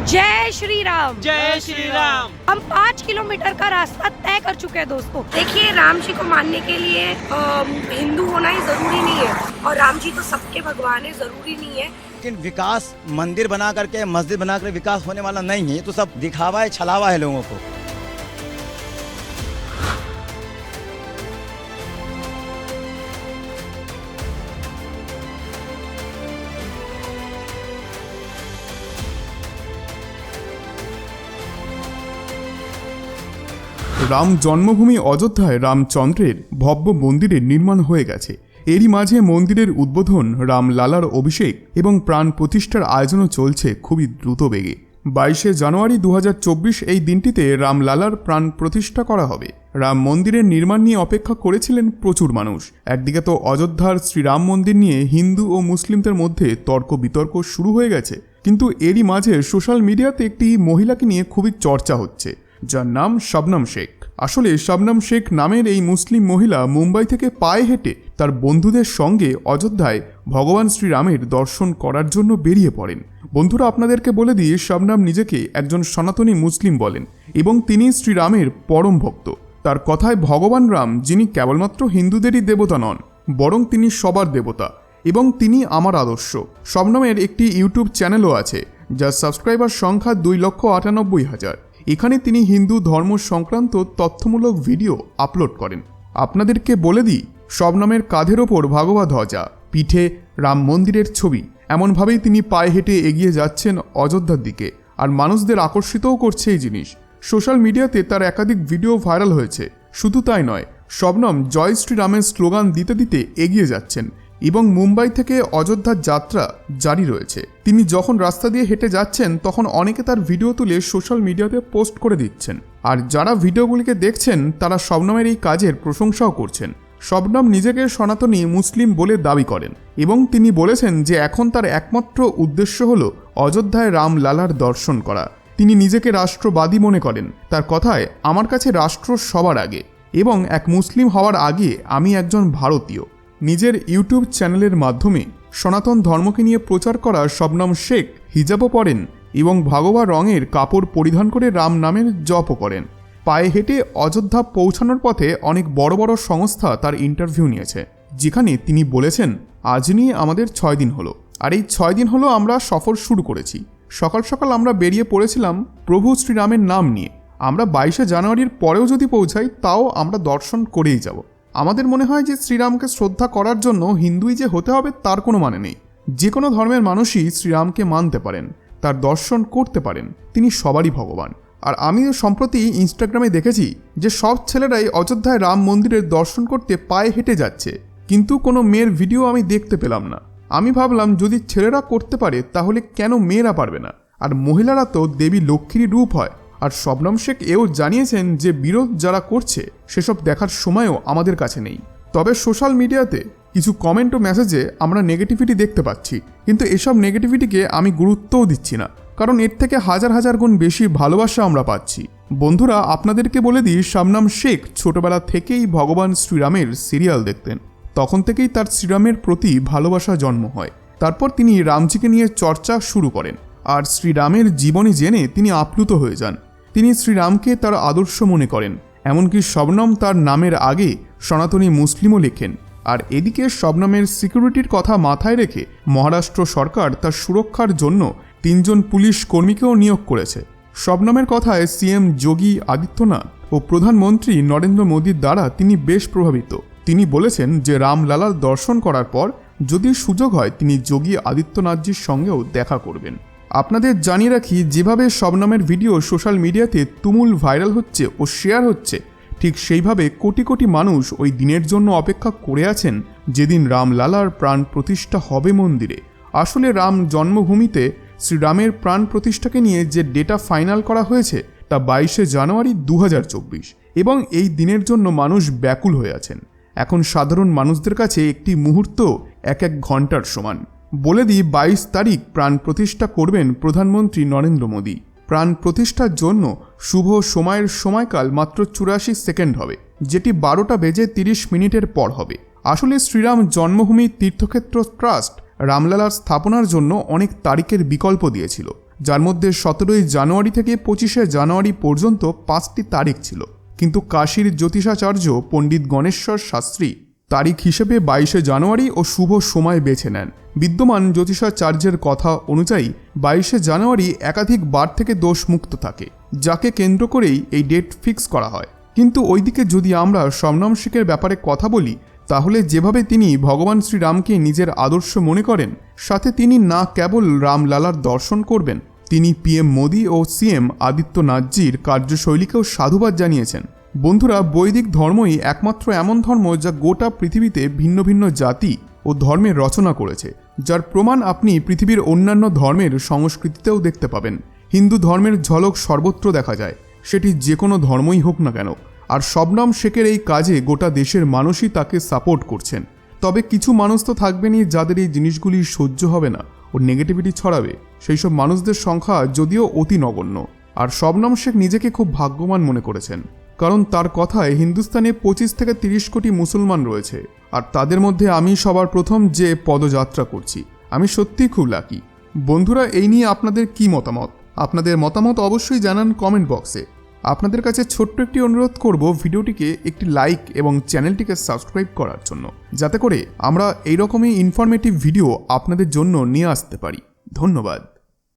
जय श्री राम। जय श्री राम। हम 5 किलोमीटर का रास्ता तय कर चुके हैं दोस्तों। देखिए, राम जी को मानने के लिए हिंदू होना ही जरूरी नहीं है और राम जी तो सबके भगवान है, जरूरी नहीं है। लेकिन विकास मंदिर बना करके, मस्जिद बना कर विकास होने वाला नहीं है। ये तो सब दिखावा है, छलावा है लोगों को। রাম জন্মভূমি অযোধ্যায় রামচন্দ্রের ভব্য মন্দিরের নির্মাণ হয়ে গেছে। এরই মাঝে মন্দিরের উদ্বোধন, রামলালার অভিষেক এবং প্রাণ প্রতিষ্ঠার আয়োজনও চলছে খুবই দ্রুত বেগে। 22শে জানুয়ারি 2024 এই দিনটিতে রামলালার প্রাণ প্রতিষ্ঠা করা হবে। রাম মন্দিরের নির্মাণ নিয়ে অপেক্ষা করেছিলেন প্রচুর মানুষ। একদিকে তো অযোধ্যার শ্রীরাম মন্দির নিয়ে হিন্দু ও মুসলিমদের মধ্যে তর্ক বিতর্ক শুরু হয়ে গেছে, কিন্তু এরই মাঝে সোশ্যাল মিডিয়াতে একটি মহিলাকে নিয়ে খুবই চর্চা হচ্ছে, যার নাম শবনম শেখ। আসলে শবনম শেখ নামের এই মুসলিম মহিলা মুম্বাই থেকে পায়ে হেঁটে তার বন্ধুদের সঙ্গে অযোধ্যায় ভগবান শ্রীরামের দর্শন করার জন্য বেরিয়ে পড়েন। বন্ধুরা, আপনাদেরকে বলে দিয়ে, শবনম নিজেকে একজন সনাতনী মুসলিম বলেন এবং তিনি শ্রীরামের পরম ভক্ত। তার কথায় ভগবান রাম, যিনি কেবলমাত্র হিন্দুদেরই দেবতা নন, বরং তিনি সবার দেবতা এবং তিনি আমার আদর্শ। শবনমের একটি ইউটিউব চ্যানেলও আছে, যার সাবস্ক্রাইবার সংখ্যা 2,98,000। এখানে তিনি হিন্দু ধর্ম সংক্রান্ত তথ্যমূলক ভিডিও আপলোড করেন। আপনাদেরকে বলে দিই, শবনমের কাঁধের ওপর ভগবা ধ্বজা, পিঠে রাম মন্দিরের ছবি। এমনভাবেই তিনি পায়ে হেঁটে এগিয়ে যাচ্ছেন অযোধ্যার দিকে, আর মানুষদের আকর্ষিতও করছে এই জিনিস। সোশ্যাল মিডিয়াতে তার একাধিক ভিডিও ভাইরাল হয়েছে। শুধু তাই নয়, শবনম জয় শ্রীরামের স্লোগান দিতে দিতে এগিয়ে যাচ্ছেন এবং মুম্বাই থেকে অযোধ্যার যাত্রা জারি রয়েছে। তিনি যখন রাস্তা দিয়ে হেঁটে যাচ্ছেন, তখন অনেকে তার ভিডিও তুলে সোশ্যাল মিডিয়াতে পোস্ট করে দিচ্ছেন, আর যারা ভিডিওগুলিকে দেখছেন তারা শবনমের এই কাজের প্রশংসাও করছেন। শবনম নিজেকে সনাতনী মুসলিম বলে দাবি করেন এবং তিনি বলেছেন যে এখন তার একমাত্র উদ্দেশ্য হল অযোধ্যায় রামলালার দর্শন করা। তিনি নিজেকে রাষ্ট্রবাদী মনে করেন। তার কথায়, আমার কাছে রাষ্ট্র সবার আগে এবং এক মুসলিম হওয়ার আগে আমি একজন ভারতীয়। নিজের ইউটিউব চ্যানেলের মাধ্যমে সনাতন ধর্মকে নিয়ে প্রচার করা শবনম শেখ হিজাবও পরেন এবং ভগবা রঙের কাপড় পরিধান করে রাম নামের জপও করেন। পায়ে হেঁটে অযোধ্যা পৌঁছানোর পথে অনেক বড় বড় সংস্থা তার ইন্টারভিউ নিয়েছে, যেখানে তিনি বলেছেন, আজ নিয়ে আমাদের 6 দিন হলো, আর এই 6 দিন হলো আমরা সফর শুরু করেছি। সকাল সকাল আমরা বেরিয়ে পড়েছিলাম প্রভু শ্রীরামের নাম নিয়ে। আমরা 22শে জানুয়ারির পরেও যদি পৌঁছাই, তাও আমরা দর্শন করেই যাব। আমাদের মনে হয় যে শ্রীরামকে শ্রদ্ধা করার জন্য হিন্দুই যে হতে হবে তার কোনো মানে নেই। যে কোনো ধর্মের মানুষই শ্রীরামকে মানতে পারেন, তার দর্শন করতে পারেন। তিনি সবারই ভগবান। আর আমি সম্প্রতি ইনস্টাগ্রামে দেখেছি যে সব ছেলেরাই অযোধ্যায় রাম মন্দিরের দর্শন করতে পায়ে হেঁটে যাচ্ছে, কিন্তু কোনো মেয়ের ভিডিও আমি দেখতে পেলাম না। আমি ভাবলাম, যদি ছেলেরা করতে পারে তাহলে কেন মেয়েরা পারবে না? আর মহিলারা তো দেবী লক্ষ্মীরই রূপ হয়। আর শবনম শেখ এও জানিয়েছেন যে বিরোধ যারা করছে সেসব দেখার সময়ও আমাদের কাছে নেই। তবে সোশ্যাল মিডিয়াতে কিছু কমেন্ট ও মেসেজে আমরা নেগেটিভিটি দেখতে পাচ্ছি, কিন্তু এসব নেগেটিভিটিকে আমি গুরুত্বও দিচ্ছি না, কারণ এর থেকে হাজার হাজার গুণ বেশি ভালোবাসা আমরা পাচ্ছি। বন্ধুরা, আপনাদেরকে বলে দিই, শবনম শেখ ছোটবেলা থেকেই ভগবান শ্রীরামের সিরিয়াল দেখতেন। তখন থেকেই তার শ্রীরামের প্রতি ভালোবাসা জন্ম হয়। তারপর তিনি রামজিকে নিয়ে চর্চা শুরু করেন, আর শ্রীরামের জীবনী জেনে তিনি আপ্লুত হয়ে যান। তিনি শ্রীরামকে তার আদর্শ মনে করেন। এমনকি শবনম তার নামের আগে সনাতনী মুসলিমও লেখেন। আর এদিকে শবনমের সিকিউরিটির কথা মাথায় রেখে মহারাষ্ট্র সরকার তার সুরক্ষার জন্য 3 জন পুলিশ কর্মীকেও নিয়োগ করেছে। শবনমের কথায় সিএম যোগী আদিত্যনাথ ও প্রধানমন্ত্রী নরেন্দ্র মোদীর দ্বারা তিনি বেশ প্রভাবিত। তিনি বলেছেন যে রামলালার দর্শন করার পর যদি সুযোগ হয়, তিনি যোগী আদিত্যনাথজির সঙ্গেও দেখা করবেন। আপনাদের জানিয়ে রাখি, যেভাবে শবনমের ভিডিও সোশ্যাল মিডিয়াতে তুমুল ভাইরাল হচ্ছে ও শেয়ার হচ্ছে, ঠিক সেইভাবে কোটি কোটি মানুষ ওই দিনের জন্য অপেক্ষা করে আছেন, যেদিন রামলালার প্রাণ প্রতিষ্ঠা হবে মন্দিরে। আসলে রাম জন্মভূমিতে শ্রীরামের প্রাণ প্রতিষ্ঠাকে নিয়ে যে ডেটা ফাইনাল করা হয়েছে তা 22শে জানুয়ারি 2024, এবং এই দিনের জন্য মানুষ ব্যাকুল হয়ে আছেন। এখন সাধারণ মানুষদের কাছে একটি মুহূর্ত এক ঘন্টার সমান। বলে দিই, 22 তারিখ প্রাণ প্রতিষ্ঠা করবেন প্রধানমন্ত্রী নরেন্দ্র মোদী। প্রাণ প্রতিষ্ঠার জন্য শুভ সময়ের সময়কাল মাত্র 84 সেকেন্ড হবে, যেটি 12:30 পর হবে। আসলে শ্রীরাম জন্মভূমি তীর্থক্ষেত্র ট্রাস্ট রামলালার স্থাপনার জন্য অনেক তারিখের বিকল্প দিয়েছিল, যার মধ্যে 17ই জানুয়ারি থেকে 25শে জানুয়ারি পর্যন্ত 5টি তারিখ ছিল। কিন্তু কাশীর জ্যোতিষাচার্য পণ্ডিত গণেশ্বর শাস্ত্রী তারিখ হিসেবে 22শে জানুয়ারি ও শুভ সময় বেছে নেন। বিদ্যমান জ্যোতিষাচার্যের কথা অনুযায়ী 22শে জানুয়ারি একাধিক বার থেকে দোষ মুক্ত থাকে, যাকে কেন্দ্র করেই এই ডেট ফিক্স করা হয়। কিন্তু ওইদিকে যদি আমরা সমনামসিকের ব্যাপারে কথা বলি, তাহলে যেভাবে তিনি ভগবান শ্রীরামকে নিজের আদর্শ মনে করেন, সাথে তিনি না কেবল রামলালার দর্শন করবেন, তিনি পিএম মোদী ও সিএম আদিত্যনাথজির কার্যশৈলীকেও সাধুবাদ জানিয়েছেন। বন্ধুরা, বৈদিক ধর্মই একমাত্র এমন ধর্ম যা গোটা পৃথিবীতে ভিন্ন ভিন্ন জাতি ও ধর্মের রচনা করেছে, যার প্রমাণ আপনি পৃথিবীর অন্যান্য ধর্মের সংস্কৃতিতেও দেখতে পাবেন। হিন্দু ধর্মের ঝলক সর্বত্র দেখা যায়, সেটি যে কোনো ধর্মই হোক না কেন। আর শবনম শেখের এই কাজে গোটা দেশের মানুষই তাকে সাপোর্ট করছেন। তবে কিছু মানুষ তো থাকবেনই যাদের এই জিনিসগুলি সহ্য হবে না ও নেগেটিভিটি ছড়াবে। সেই সব মানুষদের সংখ্যা যদিও অতি নগণ্য। আর শবনম শেখ নিজেকে খুব ভাগ্যবান মনে করেছেন, কারণ তার কথায় হিন্দুস্তানে 25 থেকে 30 কোটি মুসলমান রয়েছে, আর তাদের মধ্যে আমি সবার প্রথম যে পদযাত্রা করছি। আমি সত্যিই খুব লাকি। বন্ধুরা, এই নিয়ে আপনাদের কি মতামত? আপনাদের মতামত অবশ্যই জানান কমেন্ট বক্সে। আপনাদের কাছে ছোট্ট একটি অনুরোধ করব, ভিডিওটিকে একটি লাইক এবং চ্যানেলটিকে সাবস্ক্রাইব করার জন্য, যাতে করে আমরা এইরকমই ইনফরমেটিভ ভিডিও আপনাদের জন্য নিয়ে আসতে পারি। ধন্যবাদ।